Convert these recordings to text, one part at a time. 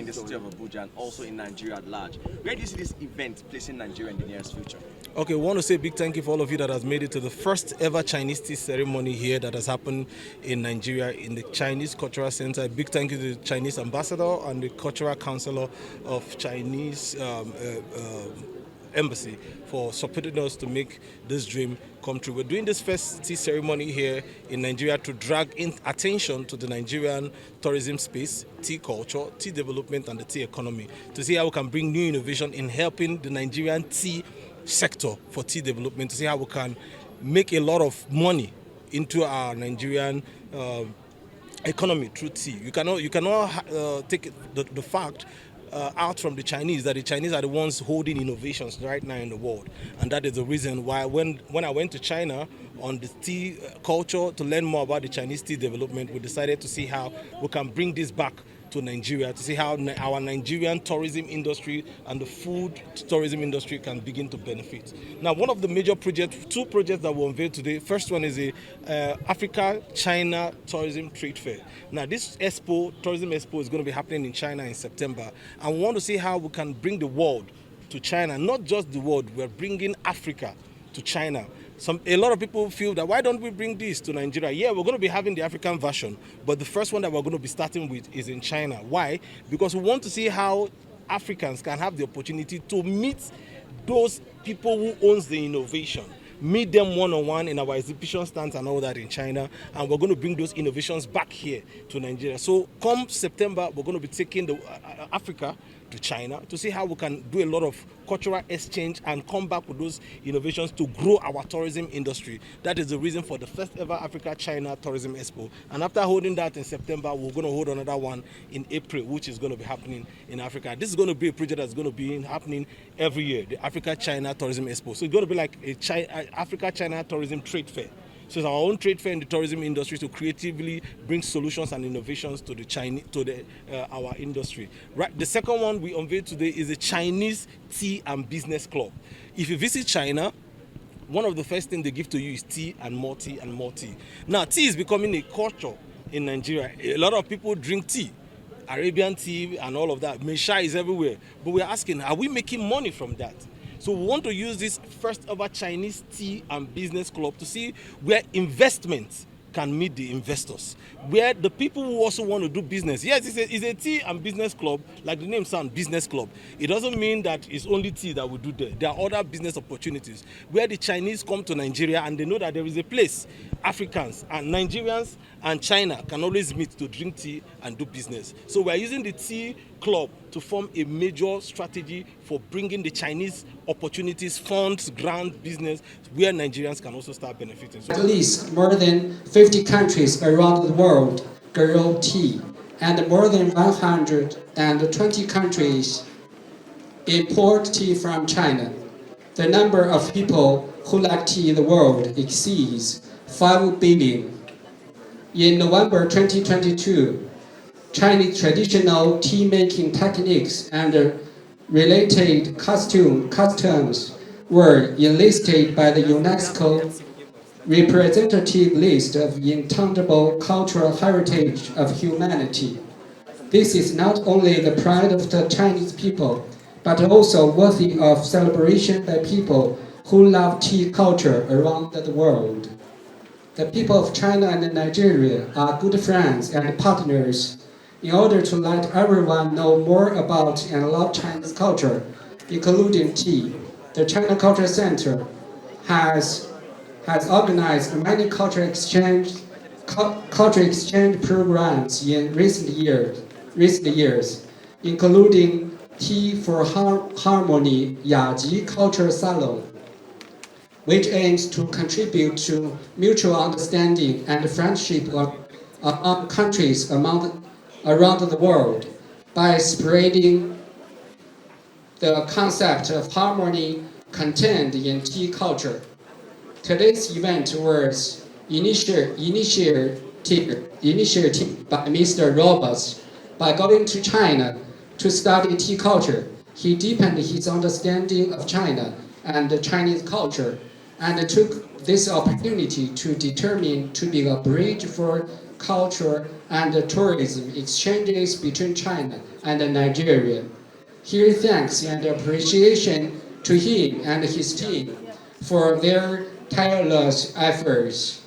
in the city of Abuja and also in Nigeria at large. Where do you see this event placing Nigeria in the nearest future? Okay, we want to say a big thank you for all of you that has made it to the first ever Chinese tea ceremony here that has happened in Nigeria in the Chinese Cultural Center. A big thank you to the Chinese ambassador and the cultural counselor of Chinese embassy for supporting us to make this dream come true. We're doing this first tea ceremony here in Nigeria to drag in attention to the Nigerian tourism space, tea culture, tea development and the tea economy to see how we can bring new innovation in helping the Nigerian tea sector for tea development, to see how we can make a lot of money into our Nigerian economy through tea. You cannot take the fact out from the Chinese that the Chinese are the ones holding innovations right now in the world, and that is the reason why when I went to China on the tea culture to learn more about the Chinese tea development, we decided to see how we can bring this back to Nigeria, to see how our Nigerian tourism industry and the food tourism industry can begin to benefit. Now, one of the major projects, two projects that we unveiled today, first one is the Africa-China Tourism Trade Fair. Now, this tourism expo is going to be happening in China in September, and we want to see how we can bring the world to China, not just the world, we're bringing Africa to China. A lot of people feel that why don't we bring this to Nigeria? Yeah, we're going to be having the African version, but the first one that we're going to be starting with is in China. Why? Because we want to see how Africans can have the opportunity to meet those people who owns the innovation, meet them one-on-one in our exhibition stands and all that in China, and we're going to bring those innovations back here to Nigeria. So come September, we're going to be taking the Africa to China to see how we can do a lot of cultural exchange and come back with those innovations to grow our tourism industry. That is the reason for the first ever Africa-China Tourism Expo. And after holding that in September, we're going to hold another one in April, which is going to be happening in Africa. This is going to be a project that's going to be happening every year, the Africa-China Tourism Expo. So it's going to be like a Africa-China Tourism Trade Fair. So it's our own trade fair in the tourism industry to creatively bring solutions and innovations to our industry. Right. The second one we unveiled today is the Chinese Tea and Business Club. If you visit China, one of the first things they give to you is tea and more tea and more tea. Now, tea is becoming a culture in Nigeria. A lot of people drink tea, Arabian tea and all of that. Mesha is everywhere. But we're asking, are we making money from that? So we want to use this first ever Chinese Tea and Business Club to see where investments can meet the investors, where the people who also want to do business. Yes, it's a tea and business club, like the name sounds, business club. It doesn't mean that it's only tea that we do there. There are other business opportunities where the Chinese come to Nigeria and they know that there is a place Africans and Nigerians and China can always meet to drink tea and do business. So we're using the tea club to form a major strategy for bringing the Chinese opportunities, funds, grant business, where Nigerians can also start benefiting. So at least more than 50 countries around the world grow tea, and more than 120 countries import tea from China. The number of people who like tea in the world exceeds 5 billion. In November 2022, Chinese traditional tea-making techniques and related customs were enlisted by the UNESCO representative list of intangible cultural heritage of humanity. This is not only the pride of the Chinese people, but also worthy of celebration by people who love tea culture around the world. The people of China and Nigeria are good friends and partners. In order to let everyone know more about and love Chinese culture, including tea, the China Culture Center has organized many cultural exchange programs in recent years, including Tea for Harmony Yaji Culture Salon, which aims to contribute to mutual understanding and friendship among countries around the world by spreading the concept of harmony contained in tea culture. Today's event was initiated by Mr. Roberts. By going to China to study tea culture, he deepened his understanding of China and the Chinese culture, and took this opportunity to determine to be a bridge for culture, and tourism exchanges between China and Nigeria. Here, thanks and appreciation to him and his team for their tireless efforts.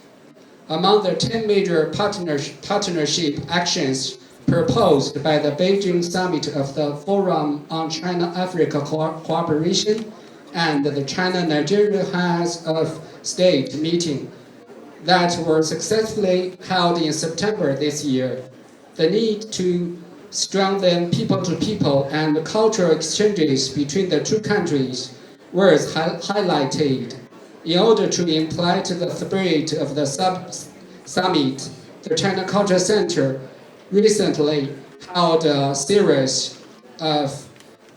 Among the 10 major partnership actions proposed by the Beijing Summit of the Forum on China-Africa Cooperation and the China-Nigeria Heads of State meeting that were successfully held in September this year, the need to strengthen people-to-people and cultural exchanges between the two countries was highlighted. In order to imply the spirit of the summit, the China Culture Center recently held a series of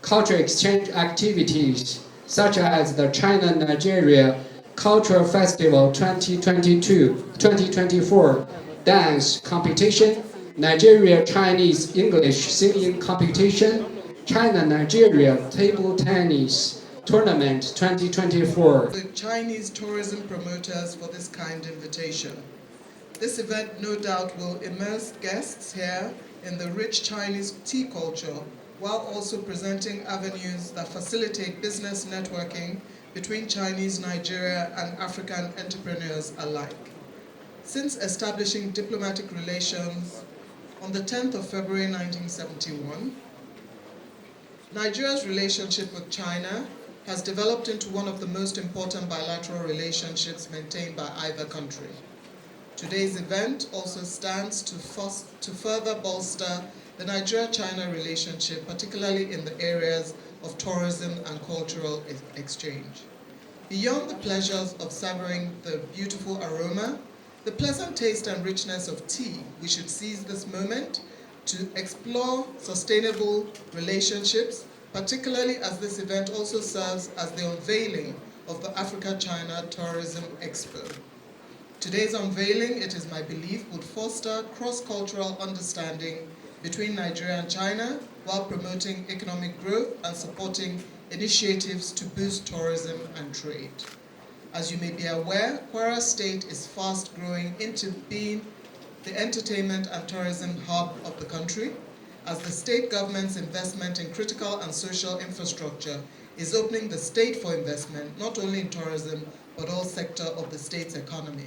cultural exchange activities, such as the China-Nigeria Cultural Festival 2024 dance competition, Nigeria Chinese English singing competition, China-Nigeria table tennis tournament 2024. The Chinese tourism promoters for this kind invitation. This event no doubt will immerse guests here in the rich Chinese tea culture, while also presenting avenues that facilitate business networking between Chinese, Nigeria, and African entrepreneurs alike. Since establishing diplomatic relations on the 10th of February 1971, Nigeria's relationship with China has developed into one of the most important bilateral relationships maintained by either country. Today's event also stands to further bolster the Nigeria-China relationship, particularly in the areas of tourism and cultural exchange. Beyond the pleasures of savoring the beautiful aroma, the pleasant taste and richness of tea, we should seize this moment to explore sustainable relationships, particularly as this event also serves as the unveiling of the Africa-China Tourism Expo. Today's unveiling, it is my belief, would foster cross-cultural understanding between Nigeria and China while promoting economic growth and supporting initiatives to boost tourism and trade. As you may be aware, Kwara State is fast growing into being the entertainment and tourism hub of the country, as the state government's investment in critical and social infrastructure is opening the state for investment, not only in tourism, but all sectors of the state's economy.